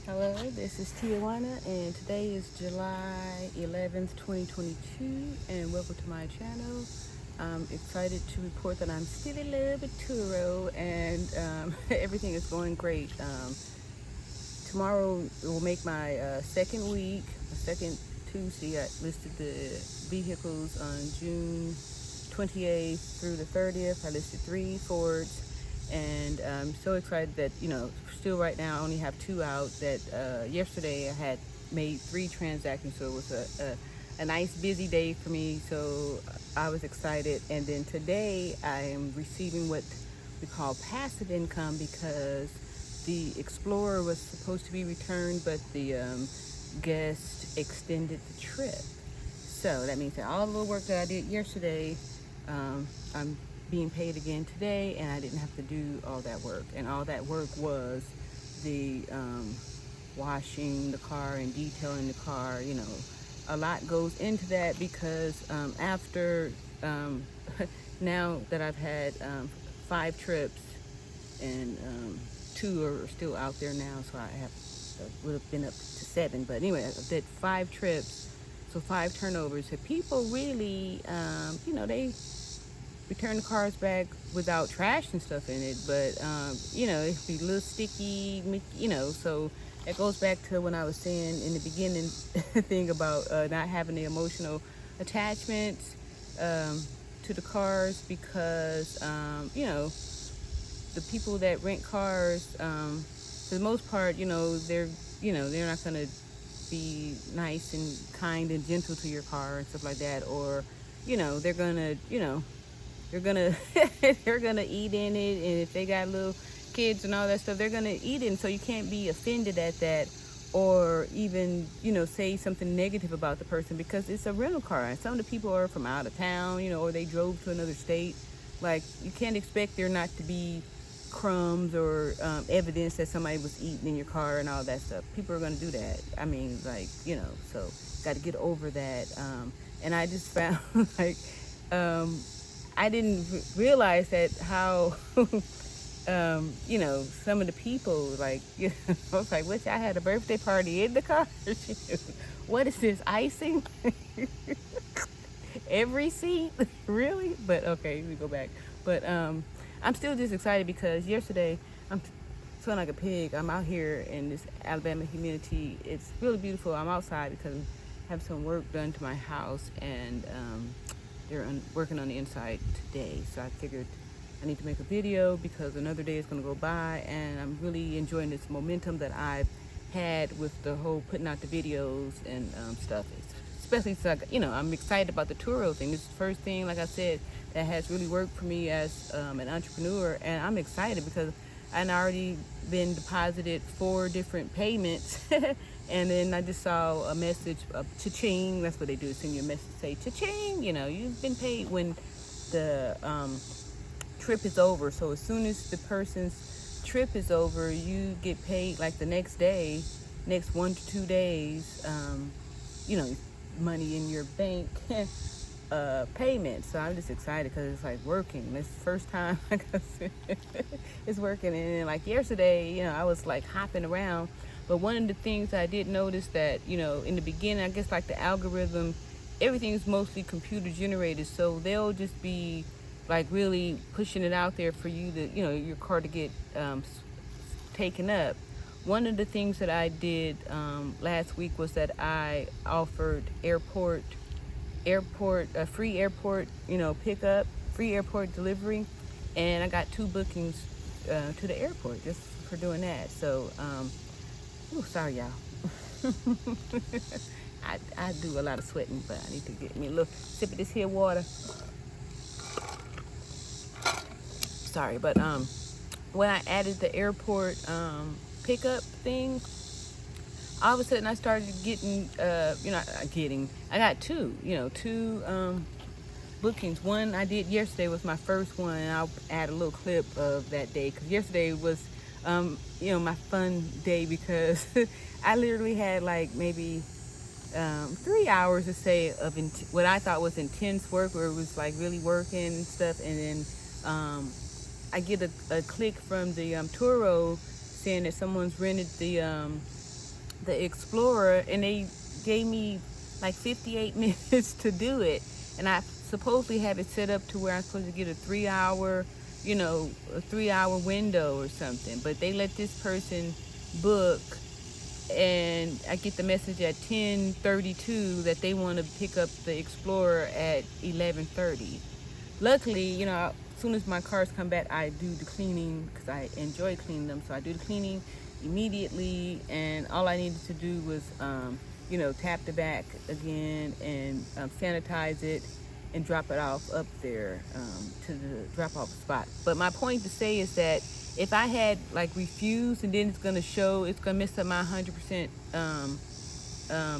Hello, this is Tiajuana, and today is July 11th, 2022, and welcome to my channel. I'm excited to report that I'm still in love with Turo, and everything is going great. Tomorrow will make my second week, second Tuesday. I listed the vehicles on June 28th through the 30th. I listed 3 Fords. And I'm so excited that, still right now I only have 2 out. That yesterday I had made 3 transactions, so it was a nice busy day for me, so I was excited. And then today I am receiving what we call passive income, because the Explorer was supposed to be returned, but the guest extended the trip. So that means that all the little work that I did yesterday, I'm being paid again today, and I didn't have to do all that work. And all that work was the washing the car and detailing the car. A lot goes into that, because after now that I've had 5 trips, and 2 are still out there now, so I would have been up to 7. But anyway, I did 5 trips, so 5 turnovers. So people really, they return the cars back without trash and stuff in it, but it can be a little sticky, so it goes back to when I was saying in the beginning thing about not having the emotional attachment to the cars, because the people that rent cars, for the most part, they're not gonna be nice and kind and gentle to your car and stuff like that, or they're gonna they're gonna eat in it, and if they got little kids and all that stuff, they're gonna eat it. And so you can't be offended at that, or even say something negative about the person, because it's a rental car, and some of the people are from out of town, or they drove to another state. Like, you can't expect there not to be crumbs or evidence that somebody was eating in your car and all that stuff. People are gonna do that. I mean, so got to get over that. And I just found like I didn't realize that how, some of the people, like, I was like, wish I had a birthday party in the car. What is this, icing? Every seat? Really? But okay, we go back. But I'm still just excited, because yesterday, I'm feeling like a pig. I'm out here in this Alabama humidity. It's really beautiful. I'm outside because I have some work done to my house, and they're working on the inside today, so I figured I need to make a video, because another day is going to go by, and I'm really enjoying this momentum that I've had with the whole putting out the videos and stuff. Especially, I'm excited about the Turo thing. This is the first thing, like I said, that has really worked for me as an entrepreneur, and I'm excited because I'd already been deposited 4 different payments. And then I just saw a message of cha-ching. That's what they do, send you a message, say cha-ching, you've been paid when the trip is over. So as soon as the person's trip is over, you get paid like the next day, next 1 to 2 days, money in your bank payment. So I'm just excited, because it's like working. This is the first time, like I said, it's working. And then, like yesterday, I was like hopping around. But one of the things I did notice that, in the beginning, I guess like the algorithm, everything's mostly computer generated. So they'll just be like really pushing it out there for you to, your car to get taken up. One of the things that I did last week was that I offered free airport, pickup, free airport delivery. And I got 2 bookings to the airport just for doing that. So, sorry, y'all. I do a lot of sweating, but I need to get me a little sip of this here water. Sorry, but when I added the airport pickup thing, all of a sudden I started getting, I got 2 bookings. One I did yesterday was my first one, and I'll add a little clip of that day, because yesterday was my fun day, because I literally had like maybe 3 hours to say of what I thought was intense work, where it was like really working and stuff. And then I get a click from the Turo saying that someone's rented the the Explorer, and they gave me like 58 minutes to do it, and I supposedly have it set up to where I'm supposed to get a 3-hour, you know, a 3-hour window or something. But they let this person book, and I get the message at 10:32 that they want to pick up the Explorer at 11:30. Luckily, you know, as soon as my cars come back, I do the cleaning because I enjoy cleaning them. So I do the cleaning immediately, and all I needed to do was, you know, tap the back again and sanitize it and drop it off up there to the drop-off spot. But my point to say is that if I had like refused, and then it's going to mess up my 100%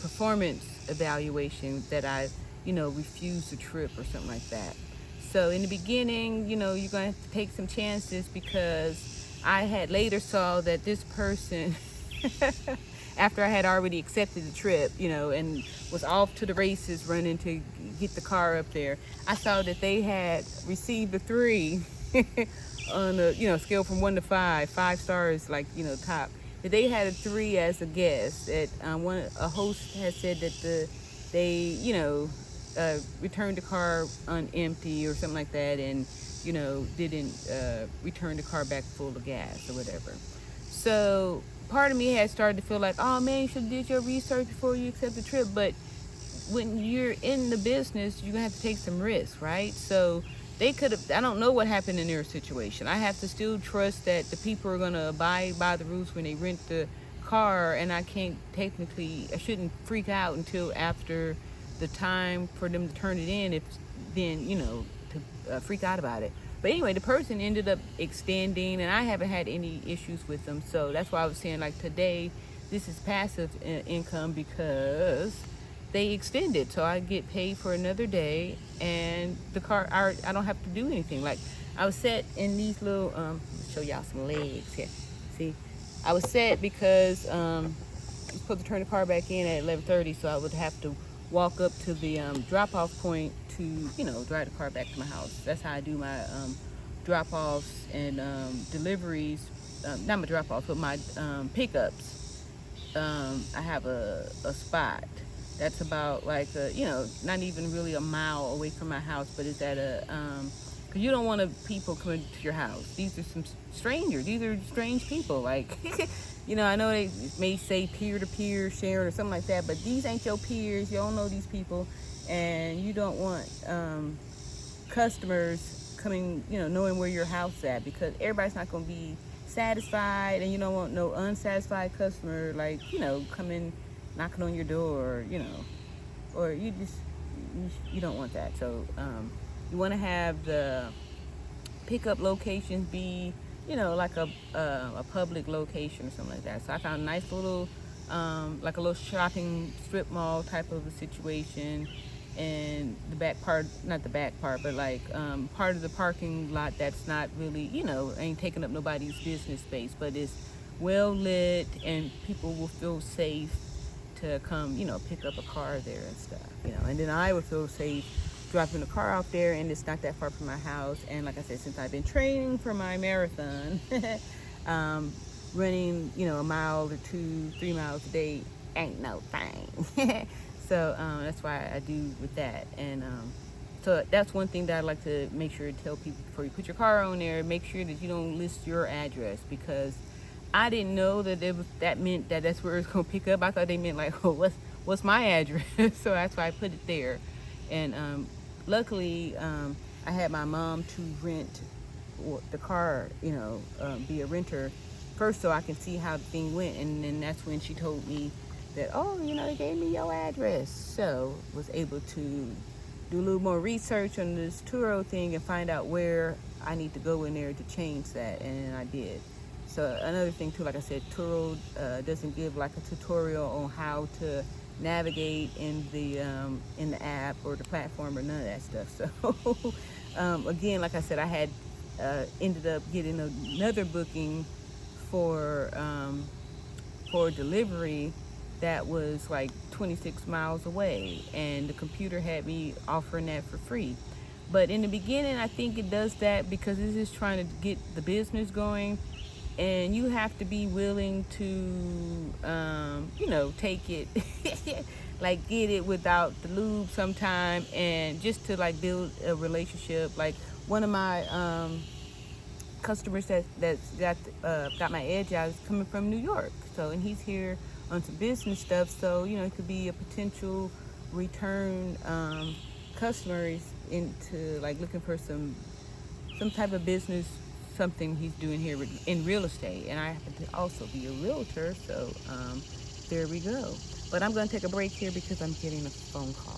performance evaluation that I, you know, refused the trip or something like that. So in the beginning, you know, you're going to have to take some chances, because I had later saw that this person, after I had already accepted the trip, you know, and was off to the races running to get the car up there, I saw that they had received a 3 on a, you know, scale from 1 to 5, 5 stars, like, you know, top. That they had a 3 as a guest. That a host had said that they, you know, returned the car empty or something like that, and, you know, didn't return the car back full of gas or whatever. So part of me had started to feel like, oh man, you should have did your research before you accept the trip. But when you're in the business, you're gonna have to take some risks, right? So they could have, I don't know what happened in their situation. I have to still trust that the people are gonna abide by the rules when they rent the car, and I shouldn't freak out until after the time for them to turn it in, if then, you know, to freak out about it. But anyway, the person ended up extending, and I haven't had any issues with them. So that's why I was saying, like, today, this is passive income because they extended. So I get paid for another day, and the car, I don't have to do anything. Like, I was set in these little, show y'all some legs here. See? I was set because I'm supposed to turn the car back in at 11:30, so I would have to walk up to the drop-off point to, you know, drive the car back to my house. That's how I do my drop-offs and deliveries. Not my drop-offs, but my pickups. I have a spot that's about like you know, not even really a mile away from my house, but it's at a because you don't want people coming to your house. These are some strangers. These are strange people. Like, you know, I know they may say peer-to-peer sharing or something like that, but these ain't your peers. You don't know these people, and you don't want customers coming, you know, knowing where your house at, because everybody's not going to be satisfied, and you don't want no unsatisfied customer, like, you know, coming knocking on your door, you know, or you don't want that. So you want to have the pickup locations be, you know, like a public location or something like that. So I found a nice little, like a little shopping strip mall type of a situation, and the back part, not the back part, but like part of the parking lot that's not really, you know, ain't taking up nobody's business space, but it's well lit, and people will feel safe to come, you know, pick up a car there and stuff, you know. And then I would feel safe dropping the car out there, and it's not that far from my house. And like I said, since I've been training for my marathon, running, you know, 1 mile or 2, 3 miles a day ain't no thing. So that's why I do with that. And so that's one thing that I like to make sure to tell people before you put your car on there. Make sure that you don't list your address, because I didn't know that that meant that that's where it's gonna pick up. I thought they meant like, oh, what's my address? So that's why I put it there. And luckily, I had my mom to rent the car, you know, be a renter first, so I can see how the thing went. And then that's when she told me that, oh, you know, they gave me your address. So was able to do a little more research on this Turo thing and find out where I need to go in there to change that, and I did. So another thing too, like I said, Turo doesn't give like a tutorial on how to navigate in the app or the platform or none of that stuff. So again, like I said, I had ended up getting another booking for delivery that was like 26 miles away, and the computer had me offering that for free. But in the beginning, I think it does that because it's just trying to get the business going. and you have to be willing to, you know, take it, like get it without the lube sometime, and just to like build a relationship. Like one of my customers that's got my edge out is coming from New York, so, and he's here on some business stuff, so you know it could be a potential return customer into like looking for some type of business, something he's doing here in real estate, and I happen to also be a realtor, so there we go. But I'm going to take a break here because I'm getting a phone call.